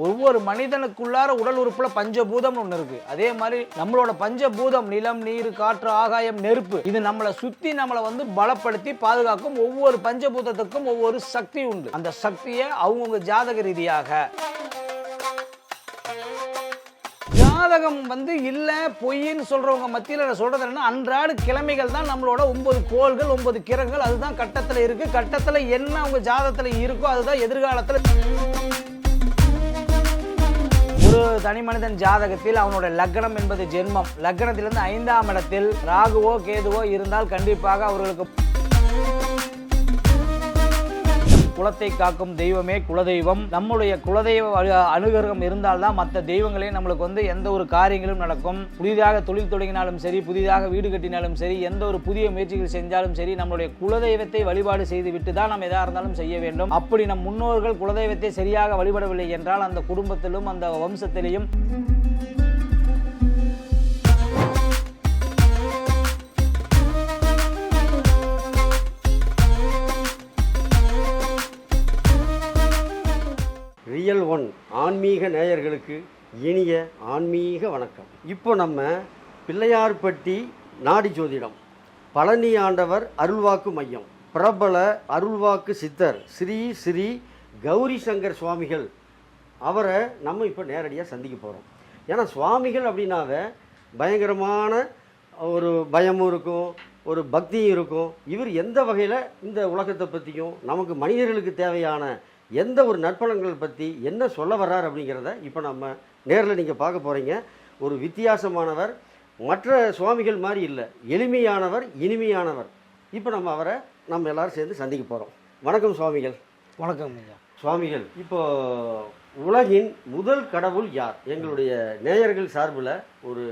ஒவ்வொரு மனிதனுக்குள்ளார உடல் உறுப்புல பஞ்சபூதம் ஒன்று இருக்கு. அதே மாதிரி நம்மளோட பஞ்சபூதம் நிலம், நீர், காற்று, ஆகாயம், நெருப்பு, இது நம்மளை சுத்தி நம்மளை பலப்படுத்தி பாதுகாக்கும். ஒவ்வொரு பஞ்சபூதத்துக்கும் ஒவ்வொரு சக்தி உண்டு. அந்த சக்தியை அவங்கவுங்க ஜாதக ரீதியாக ஜாதகம் இல்ல பொய்ன்னு சொல்றவங்க மத்தியில் சொல்றது என்ன, அன்றாட கிழமைகள் தான் நம்மளோட 9 கோள்கள் 9 கிரகங்கள், அதுதான் கட்டத்தில் இருக்கு. கட்டத்தில் என்ன அவங்க ஜாதகத்தில் இருக்கோ அதுதான் எதிர்காலத்தில். ஒரு தனி மனிதன் ஜாதகத்தில் அவனோட லக்னம் என்பது ஜென்மம், லக்னத்திலிருந்து 5ஆம் இடத்தில் ராகுவோ கேதுவோ இருந்தால் கண்டிப்பாக அவர்களுக்கு குலத்தை காக்கும் தெய்வமே குலதெய்வம். நம்முடைய குலதெய்வ அனுகிரகம் இருந்தால்தான் மற்ற தெய்வங்களே நம்மளுக்கு எந்த ஒரு காரியங்களும் நடக்கும். புதிதாக தொழில் தொடங்கினாலும் சரி, புதிதாக வீடு கட்டினாலும் சரி, எந்த ஒரு புதிய முயற்சிகள் செஞ்சாலும் சரி, நம்மளுடைய குலதெய்வத்தை வழிபாடு செய்து விட்டு தான் நம்ம எதாக இருந்தாலும் செய்ய வேண்டும். அப்படி நம் முன்னோர்கள் குலதெய்வத்தை சரியாக வழிபடவில்லை என்றால் அந்த குடும்பத்திலும் அந்த வம்சத்திலையும் ரியல் ஒன் ஆன்மீக நேயர்களுக்கு இனிய ஆன்மீக வணக்கம். இப்போ நம்ம பிள்ளையார்பட்டி நாடி ஜோதிடம், பழனி ஆண்டவர் அருள்வாக்கு மையம், பிரபல அருள்வாக்கு சித்தர் ஸ்ரீ ஸ்ரீ கௌரி சங்கர் சுவாமிகள், அவரை நம்ம இப்போ நேரடியாக சந்திக்க போகிறோம். ஏன்னா சுவாமிகள் அப்படின்னாவே பயங்கரமான ஒரு பயமும் இருக்கும், ஒரு பக்தியும் இருக்கும். இவர் எந்த வகையில் இந்த உலகத்தை பற்றியும் நமக்கு மனிதர்களுக்கு தேவையான எந்த ஒரு நற்பலன்கள் பற்றி என்ன சொல்ல வர்றார் அப்படிங்கிறத இப்போ நம்ம நேரில் நீங்கள் பார்க்க போகிறீங்க. ஒரு வித்தியாசமானவர், மற்ற சுவாமிகள் மாதிரி இல்லை, எளிமையானவர், இனிமையானவர். இப்போ அவரை நம்ம எல்லாரும் சேர்ந்து சந்திக்க போகிறோம். வணக்கம் சுவாமிகள். வணக்கம் ஐயா. சுவாமிகள், இப்போ உலகின் முதல் கடவுள் யார்? எங்களுடைய நேயர்கள் சார்பில் ஒரு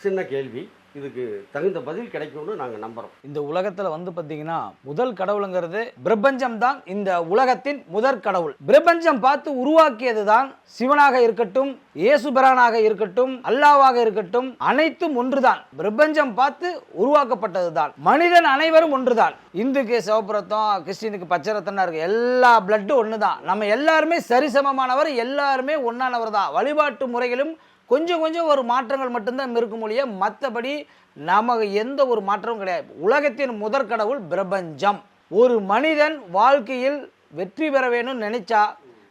சின்ன கேள்வி, இதுக்கு தகுந்த பதில் கிடைக்கும்னு நாங்கள் நம்புறோம். இந்த உலகத்தில் பார்த்தீங்கன்னா முதல் கடவுளுங்கிறது பிரபஞ்சம் தான். இந்த உலகத்தின் முதற் கடவுள் பிரபஞ்சம் பார்த்து உருவாக்கியது தான். சிவனாக இருக்கட்டும், இயேசுபிரானாக இருக்கட்டும், அல்லாவாக இருக்கட்டும், அனைத்தும் ஒன்றுதான். பிரபஞ்சம் பார்த்து உருவாக்கப்பட்டது தான். மனிதன் அனைவரும் ஒன்றுதான். இந்துக்கு சிவப்புரத்தம், கிறிஸ்டினுக்கு பச்சை ரத்தம்னா இருக்கு. எல்லா பிளட்டும் ஒன்று தான். நம்ம எல்லாருமே சரிசமமானவர், எல்லாருமே ஒன்னானவர் தான். வழிபாட்டு முறைகளும் கொஞ்சம் ஒரு மாற்றங்கள் மட்டும்தான் இருக்கும் மொழிய, மற்றபடி நமக்கு எந்த ஒரு மாற்றமும் கிடையாது. உலகத்தின் முதற் கடவுள் பிரபஞ்சம். ஒரு மனிதன் வாழ்க்கையில் வெற்றி பெற வேணும்னு நினைச்சா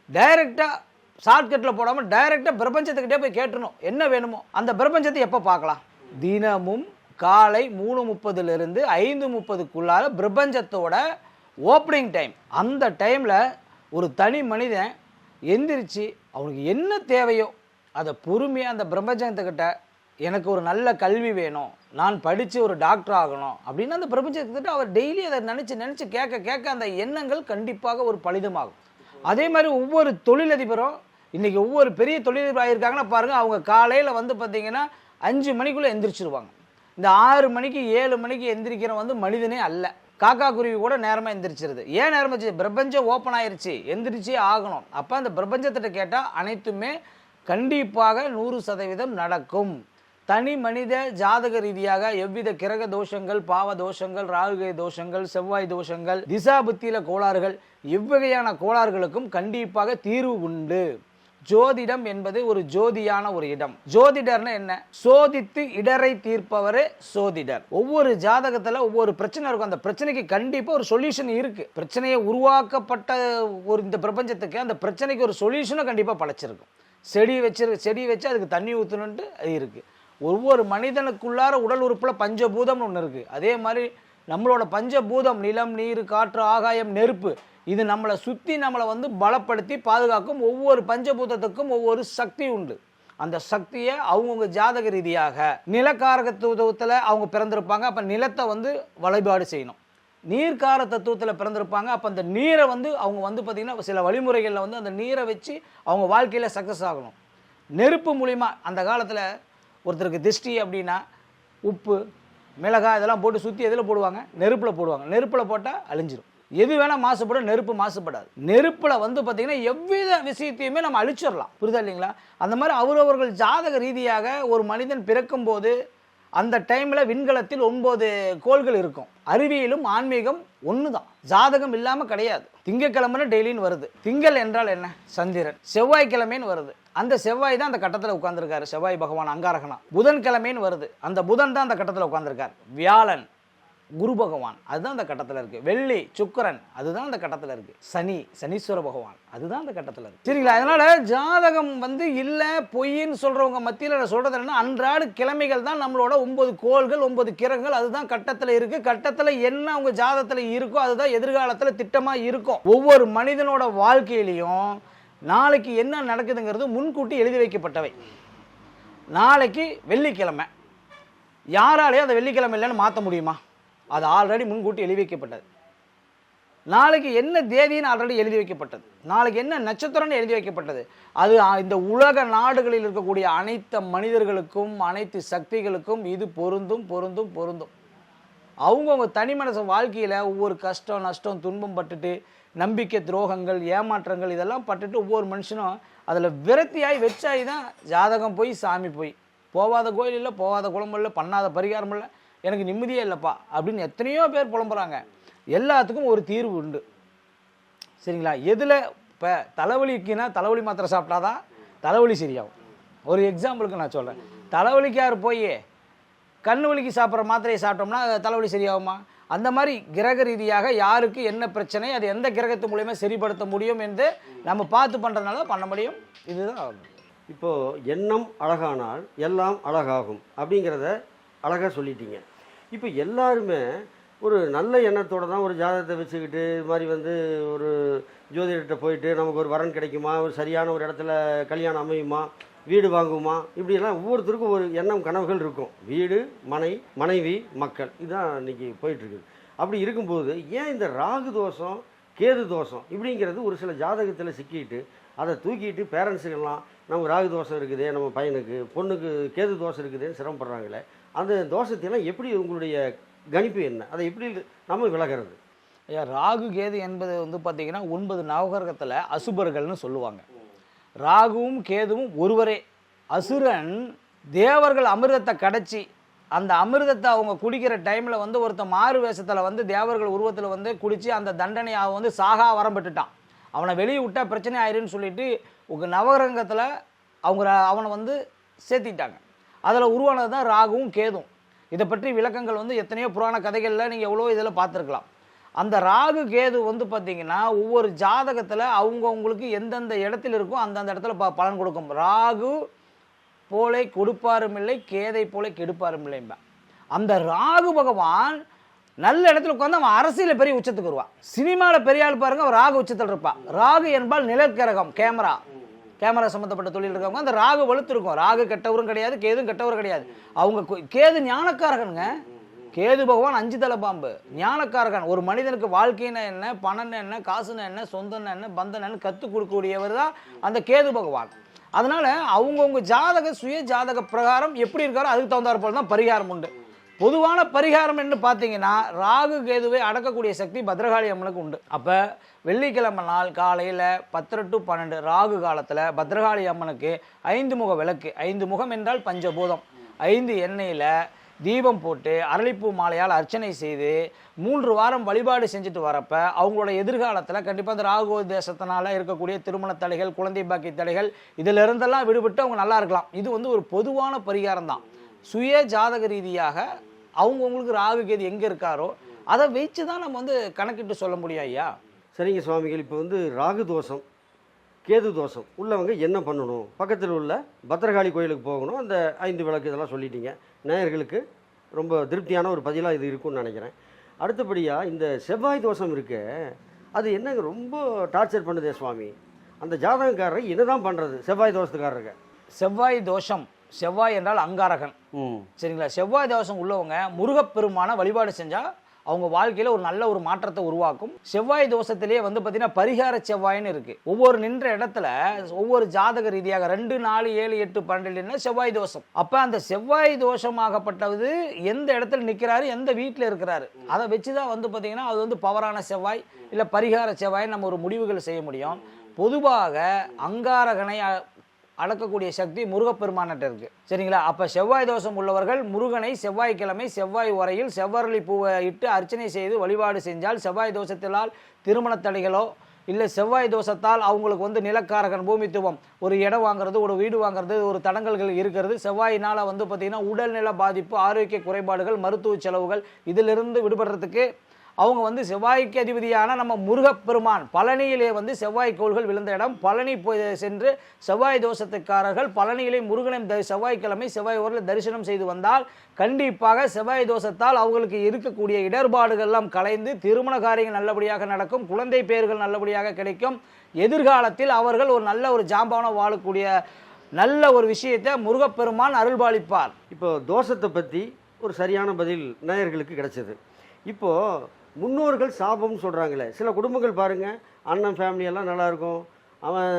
டைரக்டா ஷார்ட்கட்டில் போடாமல் டைரக்டாக பிரபஞ்சத்துக்கிட்டே போய் கேட்டணும் என்ன வேணுமோ. அந்த பிரபஞ்சத்தை எப்போ பார்க்கலாம்? தினமும் காலை 3:30 5:30க்குள்ளார பிரபஞ்சத்தோட ஓப்பனிங் டைம். அந்த டைமில் ஒரு தனி மனிதன் எந்திரிச்சு அவனுக்கு என்ன தேவையோ அதை பொறுமையாக அந்த பிரபஞ்சத்துக்கிட்ட, எனக்கு ஒரு நல்ல கல்வி வேணும், நான் படித்து ஒரு டாக்டர் ஆகணும் அப்படின்னு அந்த பிரபஞ்சத்துக்கிட்ட அவர் டெய்லி அதை நினச்சி கேட்க அந்த எண்ணங்கள் கண்டிப்பாக ஒரு பலிதமாகும். அதே மாதிரி ஒவ்வொரு தொழிலதிபரும் இன்றைக்கி ஒவ்வொரு பெரிய தொழிலதிபர் ஆகியிருக்காங்கன்னா பாருங்கள், அவங்க காலையில் பார்த்தீங்கன்னா 5 மணிக்குள்ளே எந்திரிச்சிருவாங்க. இந்த 6 மணிக்கு 7 மணிக்கு எந்திரிக்கிறவன் மனிதனே அல்ல. காக்கா குருவி கூட நேரமாக எந்திரிச்சிருது. ஏன் நேரமாச்சு? பிரபஞ்சம் ஓப்பன் ஆயிடுச்சு, எந்திரிச்சே ஆகணும். அப்போ அந்த பிரபஞ்சத்திட்ட கேட்டால் அனைத்துமே கண்டிப்பாக 100% நடக்கும். தனி மனித ஜாதக ரீதியாக எவ்வித கிரக தோஷங்கள், பாவ தோஷங்கள், ராகுகை தோஷங்கள், செவ்வாய் தோஷங்கள், திசாபுத்தியில கோளாறுகள், எவ்வகையான கோளாறுகளுக்கும் கண்டிப்பாக தீர்வு உண்டு. ஜோதிடம் என்பது ஒரு ஜோதியான ஒரு இடம். ஜோதிடர்னு என்ன? சோதித்து இடரை தீர்ப்பவரே சோதிடர். ஒவ்வொரு ஜாதகத்தில் ஒவ்வொரு பிரச்சனை இருக்கும். அந்த பிரச்சனைக்கு கண்டிப்பாக ஒரு சொல்யூஷன் இருக்கு. பிரச்சனையை உருவாக்கப்பட்ட ஒரு இந்த பிரபஞ்சத்துக்கு அந்த பிரச்சனைக்கு ஒரு சொல்யூஷனை கண்டிப்பாக படைச்சிருக்கும். செடி வச்சு அதுக்கு தண்ணி ஊற்றணுன்ட்டு அது இருக்குது. ஒவ்வொரு மனிதனுக்குள்ளார உடல் உறுப்பில் பஞ்சபூதம்னு ஒன்று இருக்குது. அதே மாதிரி நம்மளோட பஞ்சபூதம் நிலம், நீர், காற்று, ஆகாயம், நெருப்பு, இது நம்மளை சுற்றி நம்மளை பலப்படுத்தி பாதுகாக்கும். ஒவ்வொரு பஞ்சபூதத்துக்கும் ஒவ்வொரு சக்தி உண்டு. அந்த சக்தியை அவங்கவுங்க ஜாதக ரீதியாக நிலக்காரகத்துவத்தில் அவங்க பிறந்திருப்பாங்க. அப்போ நிலத்தை வழிபாடு செய்யணும். நீர்க்கார தத்துவத்தில் பிறந்திருப்பாங்க. அப்போ அந்த நீரை அவங்க பார்த்திங்கன்னா சில வழிமுறைகளில் அந்த நீரை வச்சு அவங்க வாழ்க்கையில் சக்ஸஸ் ஆகணும். நெருப்பு மூலிமா அந்த காலத்தில் ஒருத்தருக்கு திருஷ்டி அப்படின்னா உப்பு, மிளகாய் இதெல்லாம் போட்டு சுற்றி எதில் போடுவாங்க? நெருப்பில் போடுவாங்க. நெருப்பில் போட்டால் அழிஞ்சிடும். எது வேணால் மாசுபடும், நெருப்பு மாசுபடாது. நெருப்பில் பார்த்திங்கன்னா எவ்வித விஷயத்தையுமே நம்ம அழிச்சிடலாம். புரிதா இல்லைங்களா? அந்த மாதிரி அவரவர்கள் ஜாதக ரீதியாக ஒரு மனிதன் பிறக்கும்போது அந்த டைமில் விண்கலத்தில் 9 கோள்கள் இருக்கும். அறிவியலும் ஆன்மீகம் ஒன்று தான், ஜாதகம் இல்லாமல் கிடையாது. திங்கக்கிழமைன்னு டெய்லின்னு வருது. திங்கள் என்றால் என்ன? சந்திரன். செவ்வாய்க்கிழமைன்னு வருது, அந்த செவ்வாய் தான் அந்த கட்டத்தில் உட்கார்ந்துருக்காரு, செவ்வாய் பகவான் அங்காரகனா. புதன்கிழமைன்னு வருது, அந்த புதன் தான் அந்த கட்டத்தில் உட்கார்ந்துருக்கார். வியாழன் குரு பகவான், அதுதான் அந்த கட்டத்தில் இருக்குது. வெள்ளி சுக்கிரன், அதுதான் அந்த கட்டத்தில் இருக்குது. சனீஸ்வர பகவான், அதுதான் அந்த கட்டத்தில் இருக்குது. சரிங்களா? அதனால் ஜாதகம் இல்லை பொய்ன்னு சொல்கிறவங்க மத்தியில் சொல்கிறது என்னன்னா, அன்றாட கிழமைகள் தான் நம்மளோட 9 கோள்கள் 9 கிரகங்கள், அதுதான் கட்டத்தில் இருக்குது. கட்டத்தில் என்ன அவங்க ஜாதகத்தில் இருக்கோ அதுதான் எதிர்காலத்தில் திட்டமாக இருக்கும். ஒவ்வொரு மனிதனோட வாழ்க்கையிலையும் நாளைக்கு என்ன நடக்குதுங்கிறது முன்கூட்டி எழுதி வைக்கப்பட்டவை. நாளைக்கு வெள்ளிக்கிழமை, யாராலையும் அந்த வெள்ளிக்கிழமை இல்லைன்னு மாற்ற முடியுமா? அது ஆல்ரெடி முன்கூட்டி எழுதி வைக்கப்பட்டது. நாளைக்கு என்ன தேதின்னு ஆல்ரெடி எழுதி வைக்கப்பட்டது. நாளைக்கு என்ன நட்சத்திரம்னு எழுதி வைக்கப்பட்டது. அது இந்த உலக நாடுகளில் இருக்கக்கூடிய அனைத்து மனிதர்களுக்கும் அனைத்து சக்திகளுக்கும் இது பொருந்தும் பொருந்தும் பொருந்தும். அவங்கவுங்க தனி மனசு வாழ்க்கையில் ஒவ்வொரு கஷ்டம் நஷ்டம் துன்பம் பட்டுட்டு, நம்பிக்கை துரோகங்கள் ஏமாற்றங்கள் இதெல்லாம் பட்டுட்டு ஒவ்வொரு மனுஷனும் அதில் விரத்தியாகி வெச்சாகி தான் ஜாதகம் போய் சாமி போய், போகாத கோயில் இல்லை, போகாத குளம் இல்லை, பண்ணாத பரிகாரம் இல்லை, எனக்கு நிம்மதியே இல்லைப்பா அப்படின்னு எத்தனையோ பேர் புலம்புறாங்க. எல்லாத்துக்கும் ஒரு தீர்வு உண்டு. சரிங்களா? எதில் இப்போ தலைவலிக்குன்னா தலைவலி மாத்திரை சாப்பிட்டாதான் தலைவலி சரியாகும். ஒரு எக்ஸாம்பிளுக்கு நான் சொல்கிறேன். தலைவலிக்கார் போய் கண்ணு வலிக்கு சாப்பிட்ற மாத்திரையை சாப்பிட்டோம்னா தலைவலி சரியாகுமா? அந்த மாதிரி கிரக ரீதியாக யாருக்கு என்ன பிரச்சனை, அது எந்த கிரகத்து மூலயமா சரிப்படுத்த முடியும் என்று நம்ம பார்த்து பண்ணுறதுனால பண்ண முடியும். இதுதான். இப்போது எண்ணம் அழகானால் எல்லாம் அழகாகும் அப்படிங்கிறத அழகாக சொல்லிட்டீங்க. இப்போ எல்லாருமே ஒரு நல்ல எண்ணத்தோடு தான் ஒரு ஜாதகத்தை வச்சுக்கிட்டு இது மாதிரி ஒரு ஜோதிடர்கிட்ட போயிட்டு நமக்கு ஒரு வரன் கிடைக்குமா, ஒரு சரியான ஒரு இடத்துல கல்யாணம் அமையுமா, வீடு வாங்குமா, இப்படியெல்லாம் ஒவ்வொருத்தருக்கும் ஒரு எண்ணம் கனவுகள் இருக்கும். வீடு, மனைவி, மக்கள், இதுதான் இன்றைக்கி போயிட்டுருக்குது. அப்படி இருக்கும்போது ஏன் இந்த ராகு தோஷம் கேது தோஷம் இப்படிங்கிறது ஒரு சில ஜாதகத்தில் சிக்கிட்டு அதை தூக்கிட்டு பேரண்ட்ஸுக்கெல்லாம் நம்ம ராகு தோஷம் இருக்குதே, நம்ம பையனுக்கு பொண்ணுக்கு கேது தோஷம் இருக்குதுன்னு சிரமப்படுறாங்களே, அந்த தோஷத்தையெல்லாம் எப்படி உங்களுடைய கணிப்பு என்ன, அதை எப்படி நம்ம விலகிறது? ஐயா, ராகு கேது என்பது பார்த்தீங்கன்னா 9 நவகிரகத்தில் அசுபர்கள்னு சொல்லுவாங்க. ராகுவும் கேதுவும் ஒருவரே. அசுரன் தேவர்கள் அமிர்தத்தை கடைச்சி அந்த அமிர்தத்தை அவங்க குடிக்கிற டைமில் ஒருத்தன் மாறு வேஷத்தில் தேவர்கள் உருவத்தில் குடித்து அந்த தண்டனையை அவன் சாகா வரம்பட்டுட்டான். அவனை வெளியே விட்டால் பிரச்சனை ஆயிருன்னு சொல்லிட்டு உங்கள் நவகிரகத்தில் அவனை சேர்த்திட்டாங்க. அதில் உருவானது தான் ராகுவும் கேதும். இதை பற்றி விளக்கங்கள் எத்தனையோ புராண கதைகளில் நீங்கள் எவ்வளோ இதில் பார்த்துருக்கலாம். அந்த ராகு கேது பார்த்தீங்கன்னா ஒவ்வொரு ஜாதகத்தில் அவங்கவுங்களுக்கு எந்தெந்த இடத்துல இருக்கோ அந்தந்த இடத்துல பலன் கொடுக்கும். ராகு போலே கொடுப்பாரும் இல்லை, கேதை போலே கெடுப்பாரும் இல்லைம்பா. அந்த ராகு பகவான் நல்ல இடத்துல உட்காந்து அவன் அரசியலில் பெரிய உச்சத்துக்கு வருவான். சினிமாவில் பெரிய ஆள் பாருங்க, அவன் ராகு உச்சத்தில் இருப்பான். ராகு என்பால் நிலக்கிரகம், கேமரா சம்மந்தப்பட்ட தொழில் இருக்கவங்க அந்த ராகு வலுத்திருக்கும். ராகு கெட்டவரும் கிடையாது, கேதும் கெட்டவரும் கிடையாது. அவங்க கேது ஞானக்காரகனுங்க. கேது பகவான் 5 தலை பாம்பு, ஞானக்காரகன். ஒரு மனிதனுக்கு வாழ்க்கைன்னா என்ன, பணம்னு என்ன, காசுன்னு என்ன, சொந்தம்னு என்ன, பந்தன்னு கற்றுக் கொடுக்கக்கூடியவர் தான் அந்த கேது பகவான். அதனால் அவங்கவுங்க ஜாதக சுய ஜாதக பிரகாரம் எப்படி இருக்காரோ அதுக்கு தகுந்தாற் போல தான் பரிகாரம் உண்டு. பொதுவான பரிகாரம் என்று பார்த்தீங்கன்னா ராகு கேதுவை அடக்கக்கூடிய சக்தி பத்ரகாளி அம்மனுக்கு உண்டு. அப்போ வெள்ளிக்கிழமை நாள் காலையில் 10 to 12 ராகு காலத்தில் பத்ரகாளி அம்மனுக்கு 5 முக விளக்கு, 5 முகம் என்றால் பஞ்சபூதம், 5 எண்ணெயில் தீபம் போட்டு அரளிப்பூ மாலையால் அர்ச்சனை செய்து 3 வாரம் வழிபாடு செஞ்சுட்டு வரப்ப அவங்களோட எதிர்காலத்தில் கண்டிப்பாக அந்த ராகு தேசத்தினால இருக்கக்கூடிய திருமண தடைகள், குழந்தை பாக்கிய தடைகள் இதிலிருந்தெல்லாம் விடுபட்டு அவங்க நல்லா இருக்கலாம். இது ஒரு பொதுவான பரிகாரம் தான். சுய ஜாதக ரீதியாக அவங்கவுங்களுக்கு ராகு கேது எங்கே இருக்காரோ அதை வச்சு தான் நம்ம கணக்கிட்டு சொல்ல முடியும் ஐயா. சரிங்க சுவாமிகள், இப்போ ராகு தோஷம் கேது தோஷம் உள்ளவங்க என்ன பண்ணணும்? பக்கத்தில் உள்ள பத்ரகாளி கோயிலுக்கு போகணும். அந்த 5 விளக்கு இதெல்லாம் சொல்லிட்டீங்க. நேயர்களுக்கு ரொம்ப திருப்தியான ஒரு பதிலாக இது இருக்கும்னு நினைக்கிறேன். அடுத்தபடியாக இந்த செவ்வாய் தோஷம் இருக்கு, அது என்னங்க ரொம்ப டார்ச்சர் பண்ணுதே சுவாமி. அந்த ஜாதகக்காரரை என்னதான் பண்ணுறது செவ்வாய் தோஷத்துக்காரருக்கு? செவ்வாய் தோஷம், செவ்வாய் என்றால் அங்காரகன். சரிங்களா? செவ்வாய் தோஷம் உள்ளவங்க முருகப்பெருமான வழிபாடு செஞ்சால் அவங்க வாழ்க்கையில் ஒரு நல்ல ஒரு மாற்றத்தை உருவாக்கும். செவ்வாய் தோஷத்திலேயே பார்த்தீங்கன்னா பரிகார செவ்வாயின்னு இருக்குது. ஒவ்வொரு நின்ற இடத்துல ஒவ்வொரு ஜாதக ரீதியாக 2, 4, 7, 8, 12 செவ்வாய் தோஷம். அப்போ அந்த செவ்வாய் தோஷமாகப்பட்டது எந்த இடத்துல நிற்கிறாரு, எந்த வீட்டில் இருக்கிறாரு, அதை வச்சு தான் பார்த்தீங்கன்னா அது பவரான செவ்வாய் இல்லை பரிகார செவ்வாய் நம்ம ஒரு முடிவுகள் செய்ய முடியும். பொதுவாக அங்காரகனை அடக்கக்கூடிய சக்தி முருகப்பெருமான்கிட்ட இருக்குது. சரிங்களா? அப்போ செவ்வாய் தோஷம் உள்ளவர்கள் முருகனை செவ்வாய்க்கிழமை செவ்வாய் உரையில் செவ்வரளி பூவை இட்டு அர்ச்சனை செய்து வழிபாடு செஞ்சால் செவ்வாய் தோஷத்தினால் திருமண தடைகளோ இல்லை செவ்வாய் தோஷத்தால் அவங்களுக்கு வந்து நிலக்காரகன் பூமித்துவம் ஒரு இடம் வாங்குறது, ஒரு வீடு வாங்குறது, ஒரு தடங்கல்கள் இருக்கிறது, செவ்வாயினால் வந்து பார்த்திங்கன்னா உடல்நல பாதிப்பு, ஆரோக்கிய குறைபாடுகள், மருத்துவ செலவுகள் இதிலிருந்து விடுபடுறதுக்கு அவங்க வந்து செவ்வாய்க்கு அதிபதியான நம்ம முருகப்பெருமான் பழனியிலே வந்து செவ்வாய் கோள்கள் விழுந்த இடம் பழனி போய் சென்று செவ்வாய் தோஷத்துக்காரர்கள் பழனியிலே முருகனை செவ்வாய்க்கிழமை செவ்வாய் ஊரில் தரிசனம் செய்து வந்தால் கண்டிப்பாக செவ்வாய் தோஷத்தால் அவங்களுக்கு இருக்கக்கூடிய இடர்பாடுகள்லாம் கலைந்து திருமண காரியங்கள் நல்லபடியாக நடக்கும், குழந்தை பேர்கள் நல்லபடியாக கிடைக்கும், எதிர்காலத்தில் அவர்கள் ஒரு நல்ல ஒரு ஜாம்பவனம் வாழக்கூடிய நல்ல ஒரு விஷயத்தை முருகப்பெருமான் அருள்பாலிப்பார். இப்போ தோஷத்தை பற்றி ஒரு சரியான பதில் நேயர்களுக்கு கிடைச்சது. இப்போது முன்னோர்கள் சாபம்னு சொல்கிறாங்களே, சில குடும்பங்கள் பாருங்கள், அண்ணன் ஃபேமிலியெல்லாம் நல்லாயிருக்கும், அவன்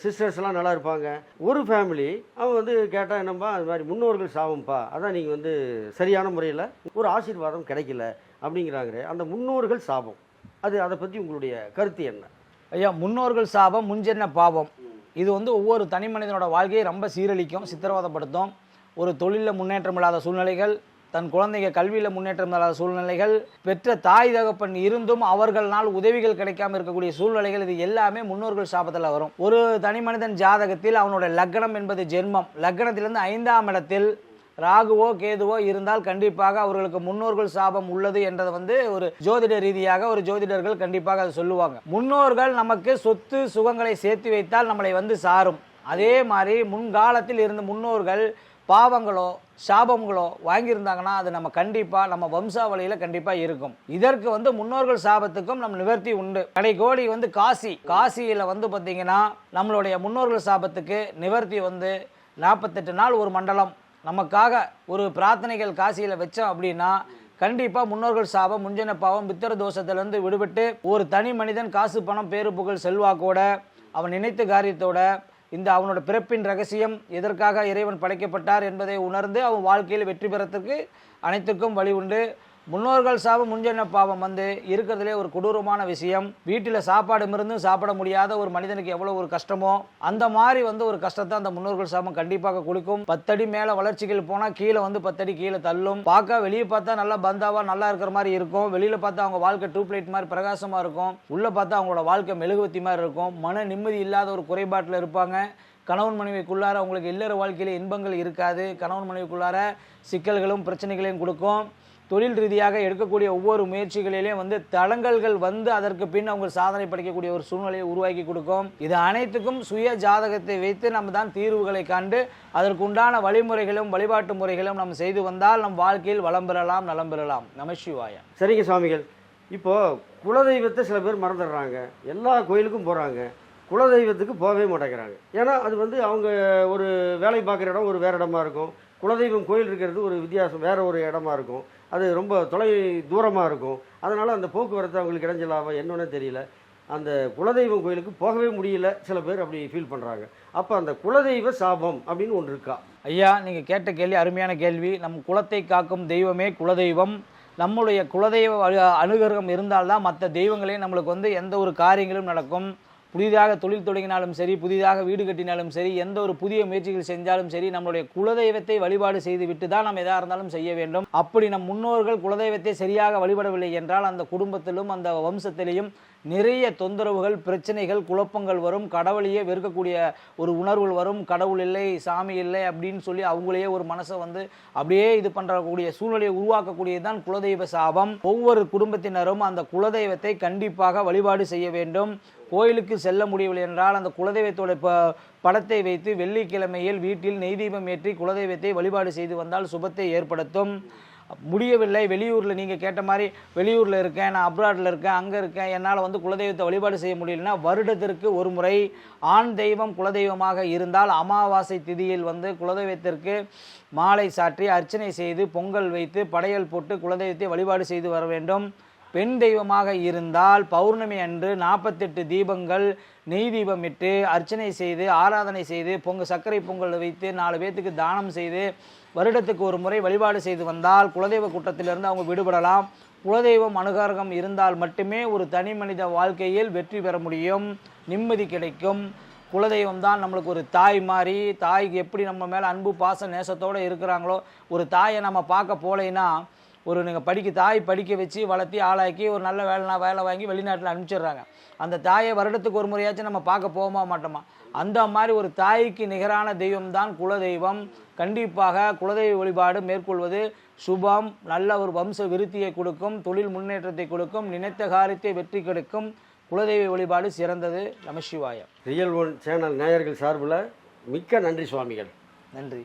சிஸ்டர்ஸ்லாம் நல்லா இருப்பாங்க. ஒரு ஃபேமிலி அவன் வந்து கேட்டால் என்னப்பா அது மாதிரி முன்னோர்கள் சாபம்ப்பா, அதான் நீங்கள் வந்து சரியான முறையில் ஒரு ஆசீர்வாதம் கிடைக்கல அப்படிங்கிறாங்க. அந்த முன்னோர்கள் சாபம் அதை பற்றி உங்களுடைய கருத்து என்ன? ஐயா, முன்னோர்கள் சாபம் முன்ஜென்ம பாவம். இது வந்து ஒவ்வொரு தனி மனிதனோட வாழ்க்கையை ரொம்ப சீரழிக்கும், சித்திரவதைப்படுத்தும். ஒரு தொழிலில் முன்னேற்றம் இல்லாத சூழ்நிலைகள், தன் குழந்தைங்க கல்வியில் முன்னேற்றம் இல்லாத சூழ்நிலைகள், பெற்ற தாய் தகப்பன் இருந்தும் அவர்களால் உதவிகள் கிடைக்காம இருக்கக்கூடிய சூழ்நிலைகள், இது எல்லாமே முன்னோர்கள் சாபத்தில் வரும். ஒரு தனி மனிதன் ஜாதகத்தில் அவனோட லக்னம் என்பது ஜென்மம், லக்னத்திலிருந்து 5ஆம் இடத்தில் ராகுவோ கேதுவோ இருந்தால் கண்டிப்பாக அவர்களுக்கு முன்னோர்கள் சாபம் உள்ளது என்றது வந்து ஒரு ஜோதிட ரீதியாக ஒரு ஜோதிடர்கள் கண்டிப்பாக அதை சொல்லுவாங்க. முன்னோர்கள் நமக்கு சொத்து சுகங்களை சேர்த்து வைத்தால் நம்மளை வந்து சாரும். அதே மாதிரி முன்காலத்தில் இருந்த முன்னோர்கள் பாவங்களோ சாபங்களோ வாங்கியிருந்தாங்கன்னா அது நம்ம கண்டிப்பாக நம்ம வம்சாவளியில் கண்டிப்பாக இருக்கும். இதற்கு வந்து முன்னோர்கள் சாபத்துக்கும் நம்ம நிவர்த்தி உண்டு. கடைக்கோடி வந்து காசியில் வந்து பார்த்திங்கன்னா நம்மளுடைய முன்னோர்கள் சாபத்துக்கு நிவர்த்தி வந்து 48 நாள் ஒரு மண்டலம் நமக்காக ஒரு பிரார்த்தனைகள் காசியில் வச்சோம் அப்படின்னா கண்டிப்பாக முன்னோர்கள் சாபம் முன்ஜென்ம பாவம் பித்திர தோஷத்திலிருந்து விடுபட்டு ஒரு தனி மனிதன் காசு பணம் பேரு புகழ் செல்வாக்கோட அவன் நினைத்த காரியத்தோட இந்த அவனோட பிறப்பின் ரகசியம் எதற்காக இறைவன் படைக்கப்பட்டார் என்பதை உணர்ந்து அவன் வாழ்க்கையில் வெற்றி பெறத்துக்கு அனைத்துக்கும் வழி உண்டு. முன்னோர்கள் சாபம் முன்ஜென்ம பாவம் வந்து இருக்கிறதுலே ஒரு கொடூரமான விஷயம். வீட்டில் சாப்பாடு இருந்தும் சாப்பிட முடியாத ஒரு மனிதனுக்கு எவ்வளோ ஒரு கஷ்டமோ அந்த மாதிரி வந்து ஒரு கஷ்டத்தை அந்த முன்னோர்கள் சாபம் கண்டிப்பாக கொடுக்கும். 10 அடி மேலே வளர்ச்சிகள் போனால் கீழே வந்து 10 அடி கீழே தள்ளும். பார்க்க வெளியே பார்த்தா நல்லா பந்தாவாக நல்லா இருக்கிற மாதிரி இருக்கும், வெளியில் பார்த்தா அவங்க வாழ்க்கை டியூப்லைட் மாதிரி பிரகாசமாக இருக்கும், உள்ளே பார்த்தா அவங்களோட வாழ்க்கை மெழுகுவத்தி மாதிரி இருக்கும். மன நிம்மதி இல்லாத ஒரு குறைபாட்டில் இருப்பாங்க. கணவன் மனைவிக்குள்ளார அவங்களுக்கு இல்லற வாழ்க்கையில் இன்பங்கள் இருக்காது. கணவன் மனைவிக்குள்ளார சிக்கல்களும் பிரச்சனைகளையும் கொடுக்கும். தொழில் ரீதியாக எடுக்கக்கூடிய ஒவ்வொரு முயற்சிகளிலேயும் வந்து தடங்கல்கள் வந்து அதற்கு பின் அவங்க சாதனை படைக்கக்கூடிய ஒரு சூழ்நிலையை உருவாக்கி கொடுக்கும். இது அனைத்துக்கும் சுய ஜாதகத்தை வைத்து நம்ம தான் தீர்வுகளை கண்டு அதற்குண்டான வழிமுறைகளும் வழிபாட்டு முறைகளும் நம்ம செய்து வந்தால் நம் வாழ்க்கையில் வளம் பெறலாம், நலம் பெறலாம். நம சிவாய. சரிங்க சுவாமிகள், இப்போது குலதெய்வத்தை சில பேர் மறந்துடுறாங்க, எல்லா கோயிலுக்கும் போகிறாங்க, குலதெய்வத்துக்கு போகவே மாட்டேங்கிறாங்க. ஏன்னா அது வந்து அவங்க ஒரு வேலை பார்க்குற இடம் ஒரு வேறு இடமா இருக்கும், குலதெய்வம் கோயில் இருக்கிறது ஒரு வித்தியாசம் வேறு ஒரு இடமா இருக்கும், அது ரொம்ப தூரமாக இருக்கும். அதனால் அந்த போக்குவரத்து அவங்களுக்கு இடைஞ்சலாக என்னன்னு தெரியல, அந்த குலதெய்வம் கோயிலுக்கு போகவே முடியல, சில பேர் அப்படி ஃபீல் பண்ணுறாங்க. அப்போ அந்த குலதெய்வ சாபம் அப்படின்னு ஒன்று இருக்கா? ஐயா, நீங்கள் கேட்ட கேள்வி அருமையான கேள்வி. நம் குலத்தை காக்கும் தெய்வமே குலதெய்வம். நம்முடைய குலதெய்வ அனுகிரகம் இருந்தால்தான் மற்ற தெய்வங்களே நம்மளுக்கு வந்து எந்த ஒரு காரியங்களும் நடக்கும். புதிதாக தொழில் தொடங்கினாலும் சரி, புதிதாக வீடு கட்டினாலும் சரி, எந்த ஒரு புதிய முயற்சிகள் செஞ்சாலும் சரி, நம்மளுடைய குலதெய்வத்தை வழிபாடு செய்து விட்டு தான் நம்ம எதாக இருந்தாலும் செய்ய வேண்டும். அப்படி நம் முன்னோர்கள் குலதெய்வத்தை சரியாக வழிபடவில்லை என்றால் அந்த குடும்பத்திலும் அந்த வம்சத்திலையும் நிறைய தொந்தரவுகள், பிரச்சனைகள், குழப்பங்கள் வரும். கடவுளையே வெறுக்கக்கூடிய ஒரு உணர்வுகள் வரும். கடவுள் இல்லை, சாமி இல்லை அப்படின்னு சொல்லி அவங்களையே ஒரு மனசை வந்து அப்படியே இது பண்ணுறக்கூடிய சூழ்நிலையை உருவாக்கக்கூடியதுதான் குலதெய்வ சாபம். ஒவ்வொரு குடும்பத்தினரும் அந்த குலதெய்வத்தை கண்டிப்பாக வழிபாடு செய்ய வேண்டும். கோயிலுக்கு செல்ல முடியவில்லை என்றால் அந்த குலதெய்வத்தோட படத்தை வைத்து வெள்ளிக்கிழமையில் வீட்டில் நெய் தீபம் ஏற்றி குலதெய்வத்தை வழிபாடு செய்து வந்தால் சுபத்தை ஏற்படுத்தும். முடியவில்லை, வெளியூரில் நீங்கள் கேட்ட மாதிரி வெளியூரில் இருக்கேன், நான் அப்ராடில் இருக்கேன், அங்கே இருக்கேன், என்னால் வந்து குலதெய்வத்தை வழிபாடு செய்ய முடியலன்னா வருடத்திற்கு ஒரு முறை ஆண் தெய்வம் குலதெய்வமாக இருந்தால் அமாவாசை திதியில் வந்து குலதெய்வத்திற்கு மாலை சாற்றி அர்ச்சனை செய்து பொங்கல் வைத்து படையல் போட்டு குலதெய்வத்தை வழிபாடு செய்து வர வேண்டும். பெண் தெய்வமாக இருந்தால் பௌர்ணமி அன்று 48 தீபங்கள் நெய் தீபம் இட்டு அர்ச்சனை செய்து ஆராதனை செய்து சர்க்கரை பொங்கல் வைத்து 4 பேர்த்துக்கு தானம் செய்து வருடத்துக்கு ஒரு முறை வழிபாடு செய்து வந்தால் குலதெய்வ கூட்டத்திலிருந்து அவங்க விடுபடலாம். குலதெய்வம் அனுகிரகம் இருந்தால் மட்டுமே ஒரு தனி மனித வாழ்க்கையில் வெற்றி பெற முடியும், நிம்மதி கிடைக்கும். குலதெய்வம் தான் நம்மளுக்கு ஒரு தாய் மாதிரி. தாய்க்கு எப்படி நம்ம மேலே அன்பு பாச நேசத்தோடு இருக்கிறாங்களோ, ஒரு தாயை நம்ம பார்க்க போலேன்னா, ஒரு நீங்கள் தாய் படிக்க வச்சு வளர்த்தி ஆளாக்கி ஒரு நல்ல வேலை வாங்கி வெளிநாட்டில் அனுப்பிச்சிடுறாங்க. அந்த தாயை வருடத்துக்கு ஒரு முறையாச்சும் நம்ம பார்க்க போக மாட்டோமா? அந்த மாதிரி ஒரு தாய்க்கு நிகரான தெய்வம் தான் குலதெய்வம். கண்டிப்பாக குலதெய்வ வழிபாடு மேற்கொள்வது சுபம், நல்ல ஒரு வம்ச விருத்தியை கொடுக்கும், தொழில் முன்னேற்றத்தை கொடுக்கும், நினைத்த காரியத்தை வெற்றி கிடைக்கும். குலதெய்வ வழிபாடு சிறந்தது. நமசிவாயம். ரியல் ஒன் சேனல் நேயர்கள் சார்பில் மிக்க நன்றி சுவாமிகள். நன்றி.